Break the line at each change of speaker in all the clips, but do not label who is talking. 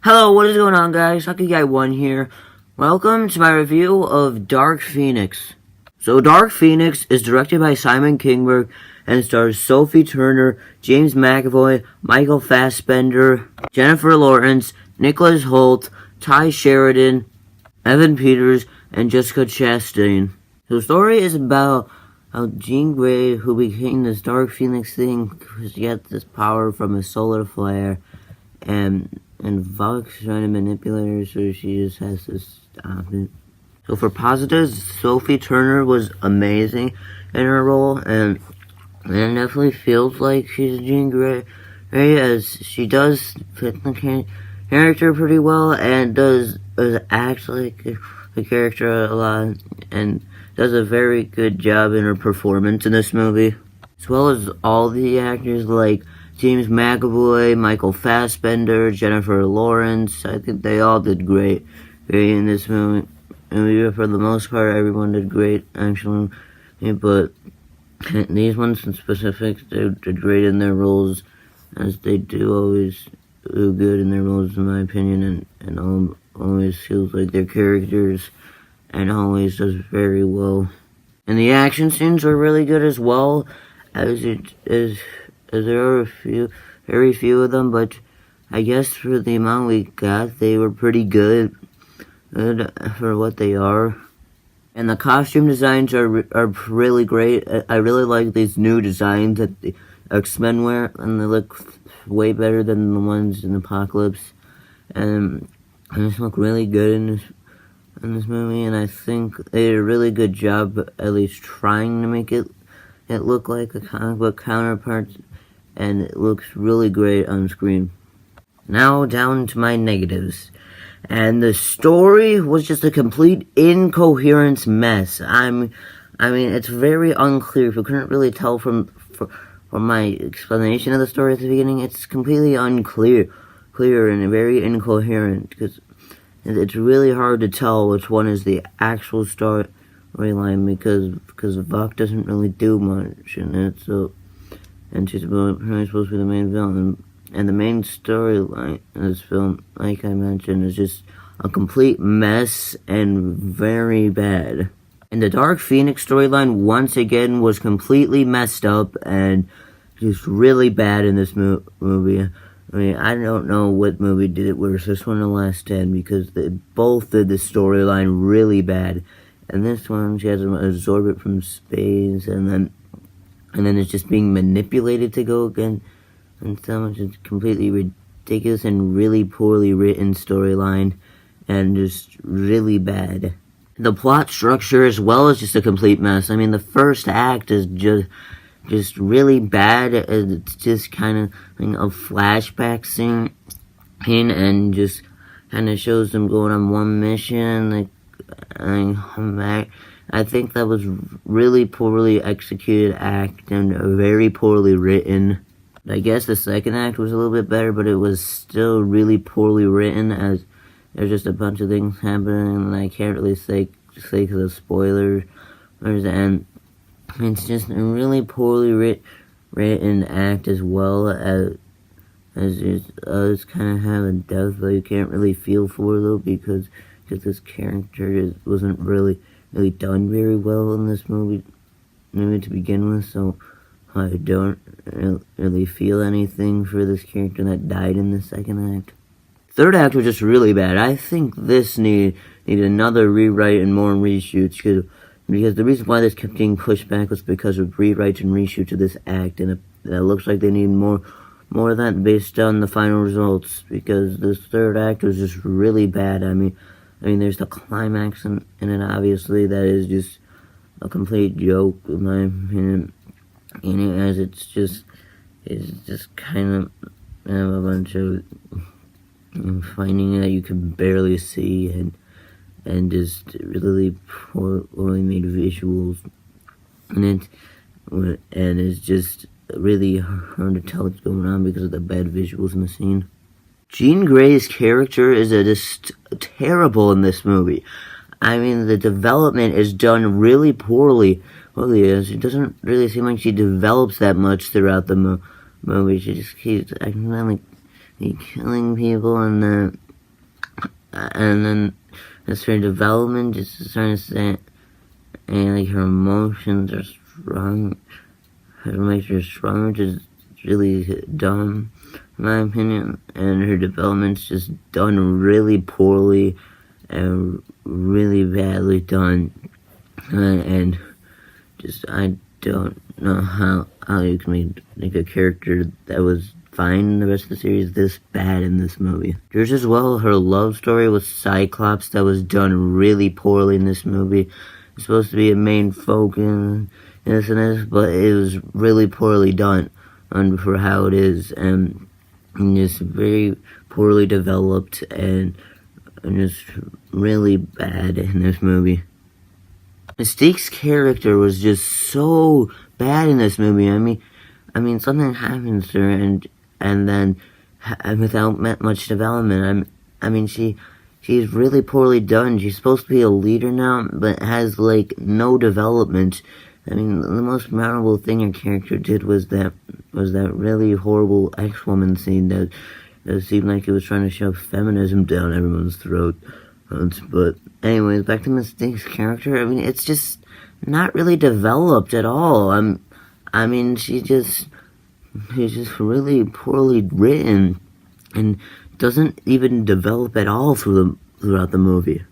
Hello, what is going on, guys? Lucky Guy 1 here. Welcome to my review of Dark Phoenix. So, Dark Phoenix is directed by Simon Kinberg and stars Sophie Turner, James McAvoy, Michael Fassbender, Jennifer Lawrence, Nicholas Hoult, Ty Sheridan, Evan Peters, and Jessica Chastain. The story is about how Jean Grey, who became this Dark Phoenix thing, because she gets this power from a solar flare, and Vox trying to manipulate her, so she just has to stop it. So for positives, Sophie Turner was amazing in her role, and it definitely feels like she's Jean Grey, as she does fit the character pretty well, and does act like the character a lot, and does a very good job in her performance in this movie, as well as all the actors like James McAvoy, Michael Fassbender, Jennifer Lawrence. I think they all did great in this movie. And for the most part, everyone did great, actually. But these ones in specific, they did great in their roles, as they do always do good in their roles, in my opinion, and always feels like their characters, and always does very well. And the action scenes are really good as well, as there are very few of them, but I guess for the amount we got, they were pretty good for what they are. And the costume designs are really great. I really like these new designs that the X-Men wear, and they look way better than the ones in Apocalypse. And they just look really good in this movie, and I think they did a really good job, at least trying to make it look like a comic book counterpart, and it looks really great on screen. Now down to my negatives. And the story was just a complete incoherent mess. I mean, it's very unclear. If you couldn't really tell from my explanation of the story at the beginning, it's completely unclear, and very incoherent, because it's really hard to tell which one is the actual storyline, because Vok doesn't really do much in it, so, and she's really supposed to be the main villain, and the main storyline in this film, like I mentioned, is just a complete mess and very bad. And the Dark Phoenix storyline, once again, was completely messed up and just really bad in this movie. I mean, I don't know what movie did it worse, this one or Last Stand, because they both did the storyline really bad. And this one, she has to absorb it from space, and then it's just being manipulated to go again. And so much, it's completely ridiculous and really poorly written storyline, and just really bad. The plot structure as well is just a complete mess. I mean, the first act is just really bad. It's just kind of a flashback scene, and just kind of shows them going on one mission, like, and come back. I think that was really poorly executed act and very poorly written. I guess the second act was a little bit better, but it was still really poorly written, as there's just a bunch of things happening, and I can't really say because of spoilers, and it's just a really poorly written act, as well as kind of have a depth that you can't really feel for, though, because this character wasn't really done very well in this movie to begin with, so I don't really feel anything for this character that died in the second act. Third act was just really bad. I think this needed another rewrite and more reshoots, because the reason why this kept getting pushed back was because of rewrites and reshoots of this act, and it looks like they need more of that based on the final results, because this third act was just really bad. I mean, there's the climax in it, obviously, that is just a complete joke, in my opinion. As it's just kind of a bunch of fighting that you can barely see, and just really poorly made visuals, and it's just really hard to tell what's going on because of the bad visuals in the scene. Jean Grey's character is just terrible in this movie. I mean, the development is done really poorly. It doesn't really seem like she develops that much throughout the movie. She just keeps acting like killing people, and and then as her development, just starting to say, and like her emotions are strong, it makes her stronger, which is really dumb, in my opinion, and her development's just done really poorly, and really badly done, and just, I don't know how you can make a character that was fine in the rest of the series this bad in this movie. There's as well her love story with Cyclops that was done really poorly in this movie. It's supposed to be a main focus in this, but it was really poorly done for how it is, and just very poorly developed, and just really bad in this movie. Mystique's character was just so bad in this movie. I mean, something happens to her, and then without much development. I mean, she's really poorly done. She's supposed to be a leader now, but has like no development. I mean, the most memorable thing her character did was that really horrible X-Woman scene that seemed like it was trying to shove feminism down everyone's throat. But anyways, back to Mystique's character. I mean, it's just not really developed at all. I mean, she's just really poorly written, and doesn't even develop at all throughout the movie.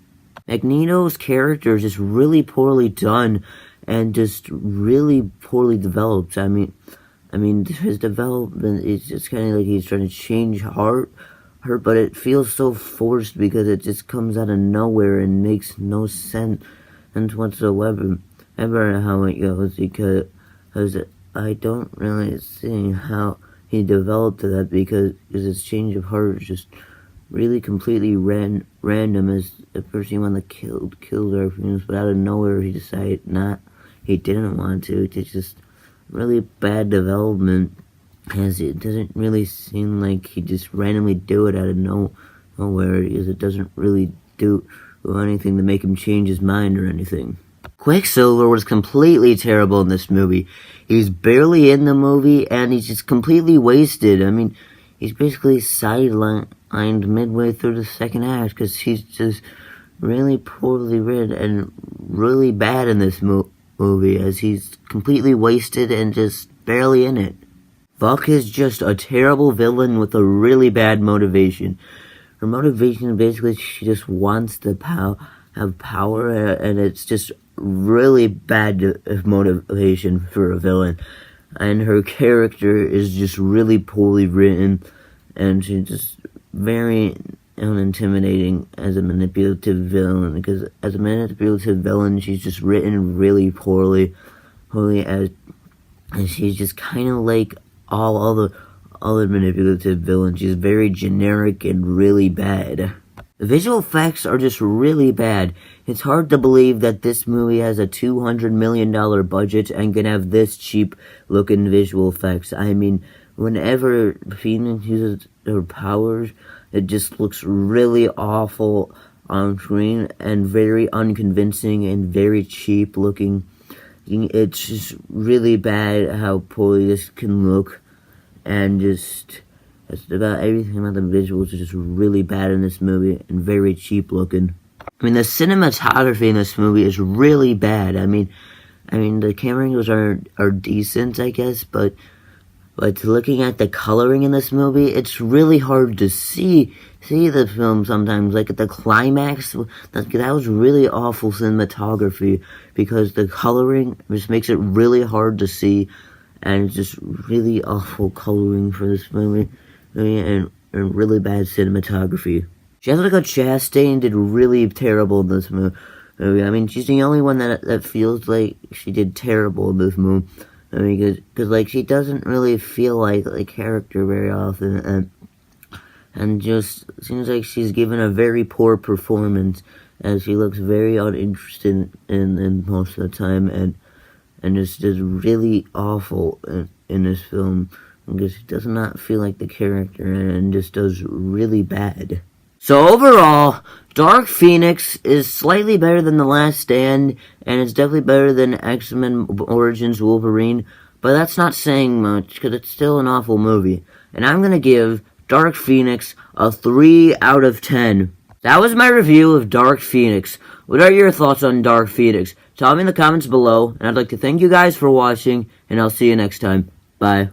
Magneto's character is just really poorly done, and just really poorly developed. I mean, his development is just kind of like he's trying to change her, but it feels so forced because it just comes out of nowhere and makes no sense whatsoever. Ever how it goes, because I don't really see how he developed to that, because his change of heart is just really completely random. As at first he wanted to kill Dark Phoenix, but out of nowhere he decided he didn't want to. It's just really bad development, as it doesn't really seem like he just randomly do it out of nowhere, because it doesn't really do anything to make him change his mind or anything. Quicksilver was completely terrible in this movie. He's barely in the movie, and he's just completely wasted. I mean, he's basically sidelined midway through the second act, because he's just really poorly written and really bad in this movie, as he's completely wasted and just barely in it. Vuk is just a terrible villain with a really bad motivation. Her motivation is basically she just wants to have power, and it's just really bad motivation for a villain. And her character is just really poorly written, and she's just very unintimidating as a manipulative villain, because as a manipulative villain she's just written really poorly, as she's just kind of like all the other manipulative villains. She's very generic and really bad. The visual effects are just really bad. It's hard to believe that this movie has a $200 million budget and can have this cheap looking visual effects. I mean, whenever Phoenix uses her powers, it just looks really awful on screen, and very unconvincing and very cheap looking. It's just really bad how poorly this can look, and just it's about everything about the visuals is just really bad in this movie and very cheap looking. I mean, the cinematography in this movie is really bad. I mean the camera angles are decent, I guess, but looking at the coloring in this movie, it's really hard to see the film sometimes. Like at the climax, that was really awful cinematography, because the coloring just makes it really hard to see, and it's just really awful coloring for this movie, and really bad cinematography. Jessica Chastain did really terrible in this movie. I mean, she's the only one that feels like she did terrible in this movie. I mean, because like, she doesn't really feel like a character very often, and just seems like she's given a very poor performance, as she looks very uninterested in most of the time, and just is really awful in this film, because she does not feel like the character, and just does really bad. So overall, Dark Phoenix is slightly better than The Last Stand, and it's definitely better than X-Men Origins Wolverine, but that's not saying much, because it's still an awful movie. And I'm gonna give Dark Phoenix a 3 out of 10. that was my review of Dark Phoenix. What are your thoughts on Dark Phoenix? Tell me in the comments below, and I'd like to thank you guys for watching, and I'll see you next time. Bye.